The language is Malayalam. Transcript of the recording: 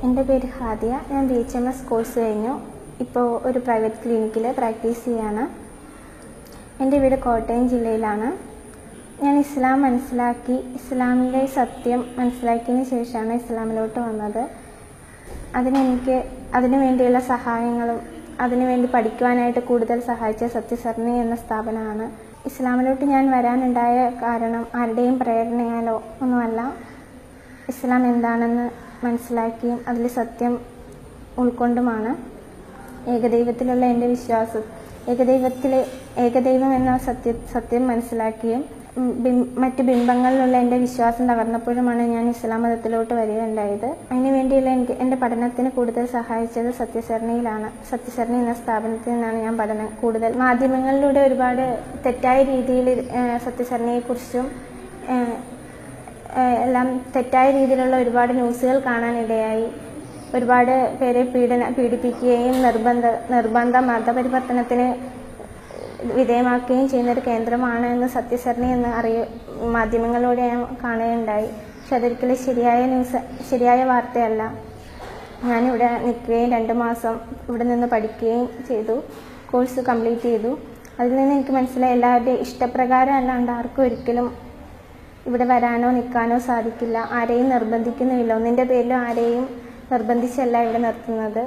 എൻ്റെ പേര് ഹാദിയ. ഞാൻ BHMS കോഴ്സ് കഴിഞ്ഞു. ഇപ്പോൾ ഒരു പ്രൈവറ്റ് ക്ലിനിക്കിൽ പ്രാക്ടീസ് ചെയ്യാണ്. എൻ്റെ വീട് കോട്ടയം ജില്ലയിലാണ്. ഞാൻ ഇസ്ലാം മനസ്സിലാക്കി, ഇസ്ലാമിലെ സത്യം മനസ്സിലാക്കിയതിന് ശേഷമാണ് ഇസ്ലാമിലോട്ട് വന്നത്. അതിനു വേണ്ടിയുള്ള സഹായങ്ങളും അതിനുവേണ്ടി പഠിക്കുവാനായിട്ട് കൂടുതൽ സഹായിച്ച സത്യസരണി എന്ന സ്ഥാപനമാണ്. ഇസ്ലാമിലോട്ട് ഞാൻ വരാനുണ്ടായ കാരണം ആരുടെയും പ്രേരണയാലോ ഒന്നുമല്ല. ഇസ്ലാം എന്താണെന്ന് മനസ്സിലാക്കിയും അതിൽ സത്യം ഉൾക്കൊണ്ടുമാണ്. ഏകദൈവത്തിലുള്ള എൻ്റെ വിശ്വാസം, ഏകദൈവം എന്ന സത്യം മനസ്സിലാക്കിയും മറ്റ് ബിംബങ്ങളിലുള്ള എൻ്റെ വിശ്വാസം തകർന്നപ്പോഴുമാണ് ഞാൻ ഇസ്ലാം മതത്തിലോട്ട് വരികയുണ്ടായത്. അതിനുവേണ്ടിയുള്ള എൻ്റെ പഠനത്തിന് കൂടുതൽ സഹായിച്ചത് സത്യസരണി എന്ന സ്ഥാപനത്തിൽ നിന്നാണ് ഞാൻ പഠനം കൂടുതൽ. മാധ്യമങ്ങളിലൂടെ ഒരുപാട് തെറ്റായ രീതിയിൽ സത്യസരണിയെക്കുറിച്ചും എല്ലാം തെറ്റായ രീതിയിലുള്ള ഒരുപാട് ന്യൂസുകൾ കാണാനിടയായി. ഒരുപാട് പേരെ പീഡിപ്പിക്കുകയും നിർബന്ധ മതപരിവർത്തനത്തിന് വിധേയമാക്കുകയും ചെയ്യുന്നൊരു കേന്ദ്രമാണ് എന്ന് സത്യസരണി എന്ന് മാധ്യമങ്ങളിലൂടെ ഞാൻ കാണുകയുണ്ടായി. പക്ഷെ അതൊരിക്കലും ശരിയായ വാർത്തയല്ല. ഞാനിവിടെ നിൽക്കുകയും 2 മാസം ഇവിടെ നിന്ന് പഠിക്കുകയും ചെയ്തു. കോഴ്സ് കംപ്ലീറ്റ് ചെയ്തു. അതിൽ നിന്ന് എനിക്ക് മനസ്സിലായി, എല്ലാവരുടെയും ഇഷ്ടപ്രകാരം അല്ലാണ്ട് ആർക്കും ഒരിക്കലും ഇവിടെ വരാനോ നിൽക്കാനോ സാധിക്കില്ല. ആരെയും നിർബന്ധിക്കുന്നുമില്ല. ഒന്നിൻ്റെ പേരിലും ആരെയും നിർബന്ധിച്ചല്ല ഇവിടെ നിർത്തുന്നത്.